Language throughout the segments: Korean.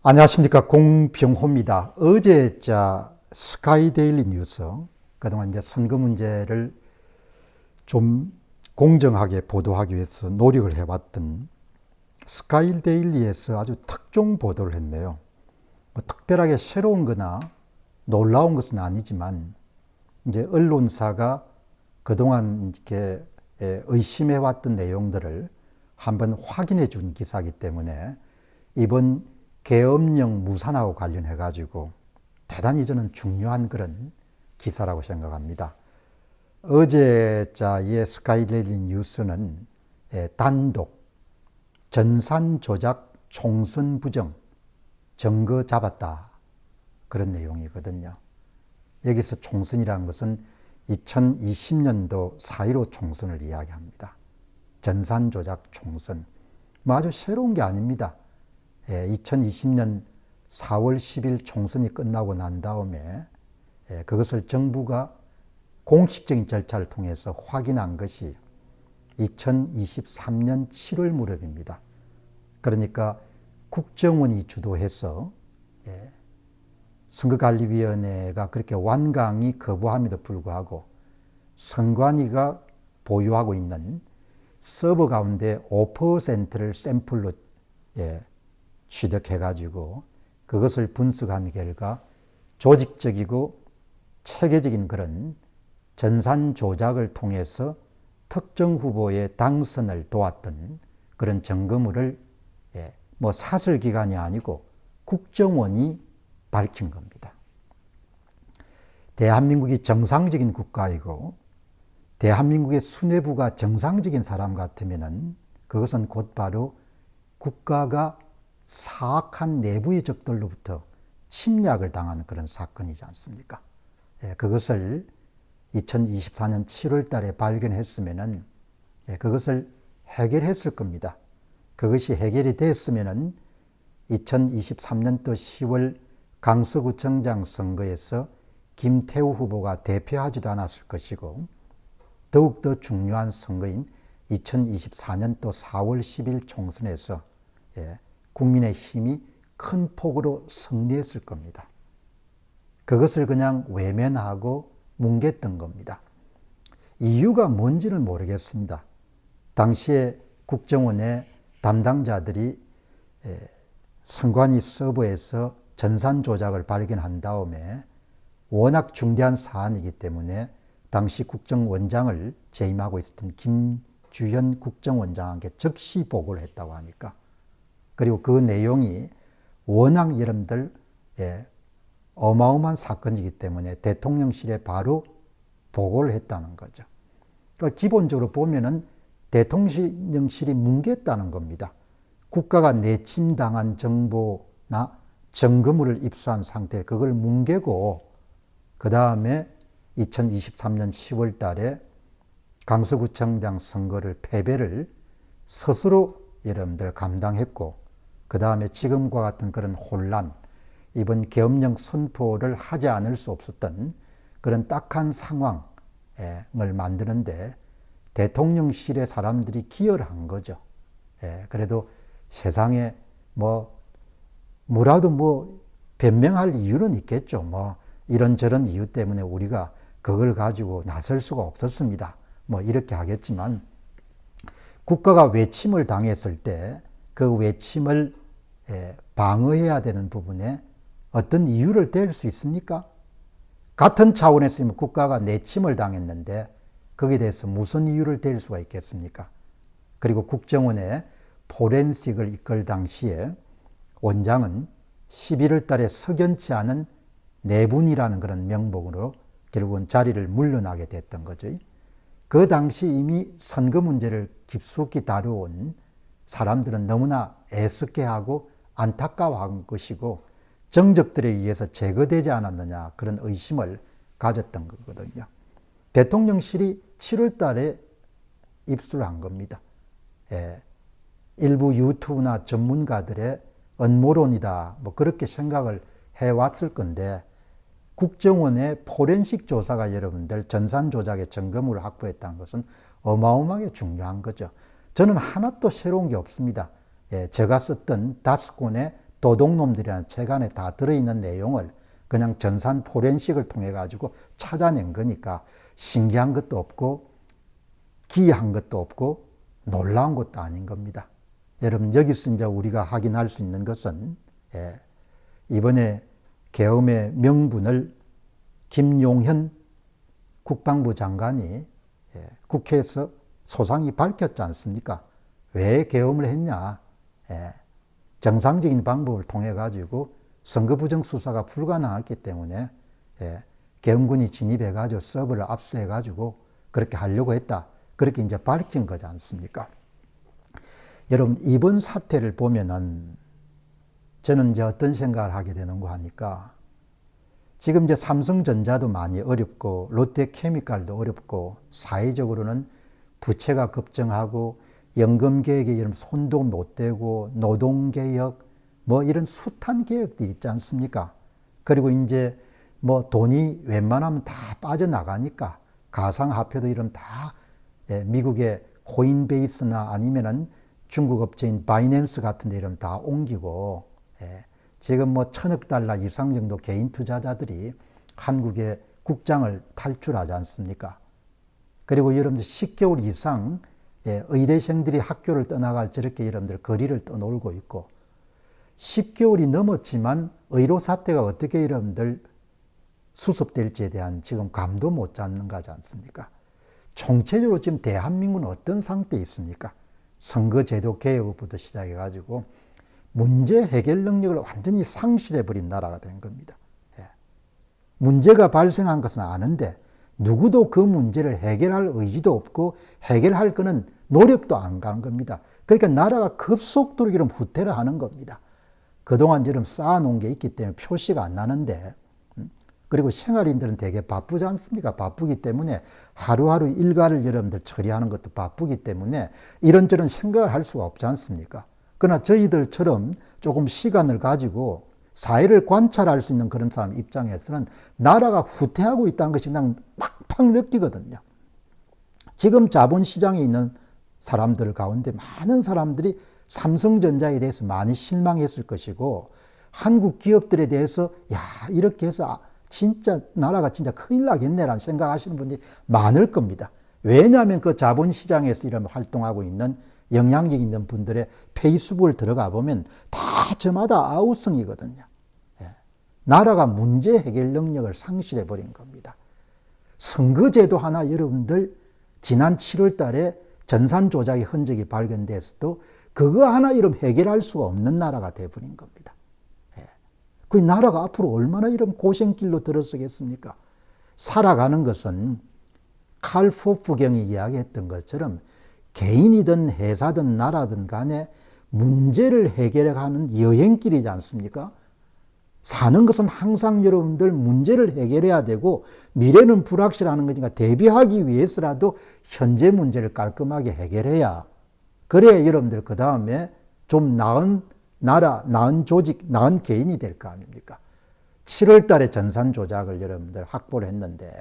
안녕하십니까, 공병호입니다. 어제 스카이데일리 뉴스, 그동안 이제 선거 문제를 좀 공정하게 보도하기 위해서 노력을 해왔던 스카이데일리에서 아주 특종 보도를 했네요. 뭐 특별하게 새로운 거나 놀라운 것은 아니지만 이제 언론사가 그동안 이렇게 의심해왔던 내용들을 한번 확인해 준 기사이기 때문에 이번 계엄령 무산하고 관련해 가지고 대단히 저는 중요한 그런 기사라고 생각합니다. 어제 이 스카이데일리 뉴스는 단독 전산 조작 총선 부정 증거 잡았다, 그런 내용이거든요. 여기서 총선이라는 것은 2020년도 4.15 총선을 이야기합니다. 전산 조작 총선, 뭐 아주 새로운 게 아닙니다. 2020년 4월 10일 총선이 끝나고 난 다음에 그것을 정부가 공식적인 절차를 통해서 확인한 것이 2023년 7월 무렵입니다. 그러니까 국정원이 주도해서 선거관리위원회가 그렇게 완강히 거부함에도 불구하고 선관위가 보유하고 있는 서버 가운데 5%를 샘플로 취득해가지고 그것을 분석한 결과 조직적이고 체계적인 그런 전산 조작을 통해서 특정 후보의 당선을 도왔던 그런 증거물을 뭐 사설기관이 아니고 국정원이 밝힌 겁니다. 대한민국이 정상적인 국가이고 대한민국의 수뇌부가 정상적인 사람 같으면은 그것은 곧바로 국가가 사악한 내부의 적들로부터 침략을 당하는 그런 사건이지 않습니까? 그것을 2024년 7월 달에 발견했으면은 그것을 해결했을 겁니다. 그것이 해결이 됐으면은 2023년도 10월 강서구청장 선거에서 김태우 후보가 대표하지도 않았을 것이고 더욱더 중요한 선거인 2024년도 4월 10일 총선에서 국민의힘이 큰 폭으로 승리했을 겁니다. 그것을 그냥 외면하고 뭉갰던 겁니다. 이유가 뭔지는 모르겠습니다. 당시에 국정원의 담당자들이 선관위 서버에서 전산 조작을 발견한 다음에 워낙 중대한 사안이기 때문에 당시 국정원장을 재임하고 있었던 김주현 국정원장에게 즉시 보고를 했다고 하니까, 그리고 그 내용이 워낙 여러분들 어마어마한 사건이기 때문에 대통령실에 바로 보고를 했다는 거죠. 그러니까 기본적으로 보면은 대통령실이 뭉갰다는 겁니다. 국가가 내침당한 정보나 증거물을 입수한 상태에 그걸 뭉개고 그 다음에 2023년 10월 달에 강서구청장 선거를 패배를 스스로 여러분들 감당했고 그 다음에 지금과 같은 그런 혼란, 이번 계엄령 선포를 하지 않을 수 없었던 그런 딱한 상황을 만드는데 대통령실의 사람들이 기여를 한 거죠. 그래도 세상에 뭐라도 변명할 이유는 있겠죠. 이런저런 이유 때문에 우리가 그걸 가지고 나설 수가 없었습니다. 이렇게 하겠지만 국가가 외침을 당했을 때 그 외침을 방어해야 되는 부분에 어떤 이유를 댈 수 있습니까? 같은 차원에서 국가가 내침을 당했는데 거기에 대해서 무슨 이유를 댈 수가 있겠습니까? 그리고 국정원의 포렌식을 이끌 당시에 원장은 11월 달에 석연치 않은 내분이라는 그런 명목으로 결국은 자리를 물러나게 됐던 거죠. 그 당시 이미 선거 문제를 깊숙이 다루어온 사람들은 너무나 애석해하고 안타까워한 것이고 정적들에 의해서 제거되지 않았느냐, 그런 의심을 가졌던 거거든요. 대통령실이 7월 달에 입수를 한 겁니다. 일부 유튜브나 전문가들의 음모론이다, 그렇게 생각을 해왔을 건데 국정원의 포렌식 조사가 여러분들 전산 조작의 증거물을 확보했다는 것은 어마어마하게 중요한 거죠. 저는 하나도 새로운 게 없습니다. 제가 썼던 다스콘의 도둑놈들이라는 책 안에 다 들어있는 내용을 그냥 전산 포렌식을 통해 가지고 찾아낸 거니까 신기한 것도 없고 기이한 것도 없고 놀라운 것도 아닌 겁니다. 여러분, 여기서 이제 우리가 확인할 수 있는 것은 이번에 계엄의 명분을 김용현 국방부 장관이 국회에서 소상히 밝혔지 않습니까? 왜 계엄을 했냐? 정상적인 방법을 통해 가지고 선거 부정 수사가 불가능했기 때문에 계엄군이 진입해 가지고 서버를 압수해 가지고 그렇게 하려고 했다. 그렇게 이제 밝힌 거지 않습니까? 여러분, 이번 사태를 보면은 저는 이제 어떤 생각을 하게 되는가 하니까 지금 이제 삼성전자도 많이 어렵고 롯데케미칼도 어렵고 사회적으로는 부채가 급증하고 연금개혁에 이런 손도 못 대고 노동개혁 뭐 이런 숱한 개혁들이 있지 않습니까? 그리고 이제 뭐 돈이 웬만하면 다 빠져나가니까 가상화폐도 이런 다 미국의 코인베이스나 아니면은 중국 업체인 바이낸스 같은 데 이런 다 옮기고 지금 뭐 1,000억 달러 이상 정도 개인 투자자들이 한국의 국장을 탈출하지 않습니까? 그리고 여러분들 10개월 이상 의대생들이 학교를 떠나가 저렇게 여러분들 거리를 떠놀고 있고 10개월이 넘었지만 의료 사태가 어떻게 여러분들 수습될지에 대한 지금 감도 못 잡는 거지 않습니까? 총체적으로 지금 대한민국은 어떤 상태에 있습니까? 선거제도 개혁부터 시작해가지고 문제 해결 능력을 완전히 상실해버린 나라가 된 겁니다. 문제가 발생한 것은 아는데 누구도 그 문제를 해결할 의지도 없고 해결할 거는 노력도 안 가는 겁니다. 그러니까 나라가 급속도로 이런 후퇴를 하는 겁니다. 그동안 이런 쌓아놓은 게 있기 때문에 표시가 안 나는데 그리고 생활인들은 되게 바쁘지 않습니까? 바쁘기 때문에 하루하루 일과를 여러분들 처리하는 것도 바쁘기 때문에 이런저런 생각을 할 수가 없지 않습니까? 그러나 저희들처럼 조금 시간을 가지고 사회를 관찰할 수 있는 그런 사람 입장에서는 나라가 후퇴하고 있다는 것이 그냥 팍팍 느끼거든요. 지금 자본시장에 있는 사람들 가운데 많은 사람들이 삼성전자에 대해서 많이 실망했을 것이고 한국 기업들에 대해서 야 이렇게 해서 진짜 나라가 진짜 큰일 나겠네라는 생각하시는 분들이 많을 겁니다. 왜냐하면 그 자본시장에서 이런 활동하고 있는 영향력 있는 분들의 페이스북을 들어가 보면 다 저마다 아우성이거든요. 나라가 문제 해결 능력을 상실해 버린 겁니다. 선거제도 하나 여러분들 지난 7월 달에 전산 조작의 흔적이 발견됐어도 그거 하나 이런 해결할 수가 없는 나라가 돼버린 겁니다. 그 나라가 앞으로 얼마나 이런 고생길로 들어서겠습니까? 살아가는 것은 칼 포프경이 이야기했던 것처럼 개인이든 회사든 나라든 간에 문제를 해결하는 여행길이지 않습니까? 사는 것은 항상 여러분들 문제를 해결해야 되고 미래는 불확실하는 거니까 대비하기 위해서라도 현재 문제를 깔끔하게 해결해야 그래야 여러분들 그 다음에 좀 나은 나라, 나은 조직, 나은 개인이 될 거 아닙니까? 7월 달에 전산 조작을 여러분들 확보를 했는데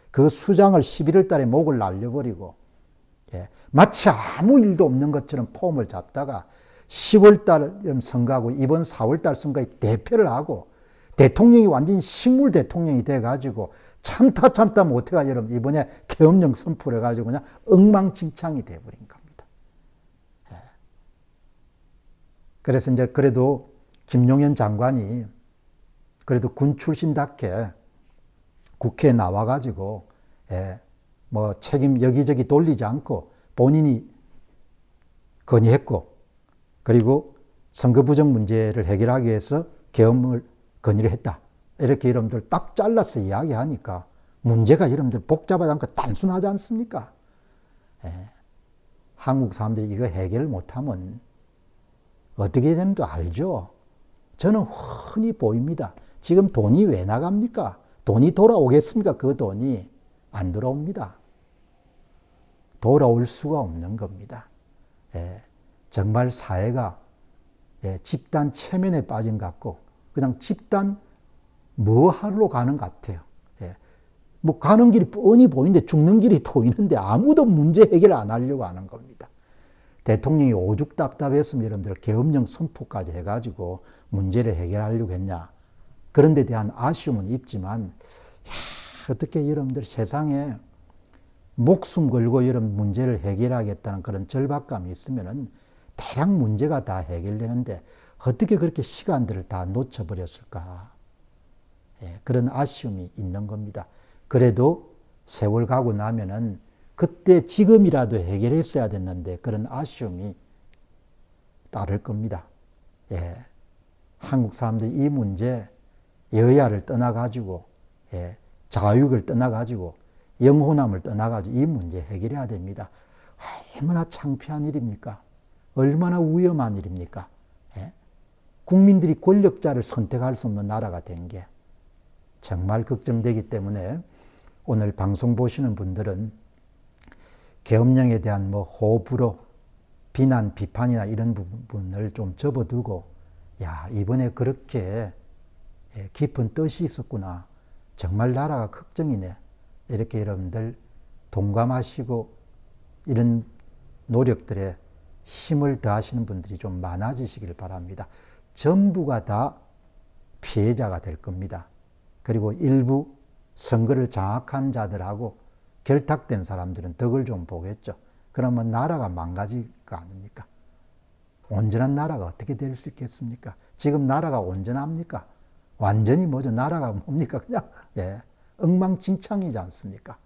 그 수장을 11월 달에 목을 날려버리고 마치 아무 일도 없는 것처럼 폼을 잡다가 10월 달 선거하고 이번 4월 달 선거에 대패를 하고 대통령이 완전히 식물 대통령이 돼가지고 참다 못해가 여러분 이번에 계엄령 선포를 해가지고 그냥 엉망진창이 돼버린 겁니다. 그래서 이제 그래도 김용현 장관이 그래도 군 출신답게 국회에 나와가지고 뭐 책임 여기저기 돌리지 않고 본인이 건의했고 그리고 선거 부정 문제를 해결하기 위해서 계엄을 건의를 했다. 이렇게 여러분들 딱 잘라서 이야기하니까 문제가 여러분들 복잡하지 않고 단순하지 않습니까? 한국 사람들이 이거 해결을 못하면 어떻게 되는지도 알죠? 저는 훤히 보입니다. 지금 돈이 왜 나갑니까? 돈이 돌아오겠습니까? 그 돈이 안 돌아옵니다. 돌아올 수가 없는 겁니다. 정말 사회가 집단 체면에 빠진 것 같고 그냥 집단 뭐 하러 가는 것 같아요. 뭐 가는 길이 뻔히 보이는데 죽는 길이 보이는데 아무도 문제 해결 안 하려고 하는 겁니다. 대통령이 오죽 답답했으면 여러분들 계엄령 선포까지 해가지고 문제를 해결하려고 했냐. 그런 데 대한 아쉬움은 있지만 어떻게 여러분들 세상에 목숨 걸고 여러분 문제를 해결하겠다는 그런 절박감이 있으면은 대략 문제가 다 해결되는데 어떻게 그렇게 시간들을 다 놓쳐버렸을까. 예, 그런 아쉬움이 있는 겁니다. 그래도 세월 가고 나면은 그때 지금이라도 해결했어야 됐는데 그런 아쉬움이 따를 겁니다. 예, 한국 사람들이 이 문제 여야를 떠나가지고 예, 자유를 떠나가지고 영혼함을 떠나가지고 이 문제 해결해야 됩니다. 얼마나 창피한 일입니까? 얼마나 위험한 일입니까? 예? 국민들이 권력자를 선택할 수 없는 나라가 된 게 정말 걱정되기 때문에 오늘 방송 보시는 분들은 계엄령에 대한 호불호, 비난, 비판이나 이런 부분을 좀 접어두고 야, 이번에 그렇게 깊은 뜻이 있었구나. 정말 나라가 걱정이네. 이렇게 여러분들 동감하시고 이런 노력들에 힘을 더하시는 분들이 좀 많아지시길 바랍니다. 전부가 다 피해자가 될 겁니다. 그리고 일부 선거를 장악한 자들하고 결탁된 사람들은 덕을 좀 보겠죠. 그러면 나라가 망가질까 아닙니까? 온전한 나라가 어떻게 될 수 있겠습니까? 지금 나라가 온전합니까? 완전히 뭐죠? 나라가 뭡니까? 그냥 엉망진창이지 않습니까?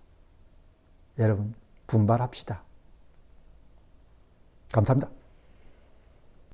여러분 분발합시다. 감사합니다.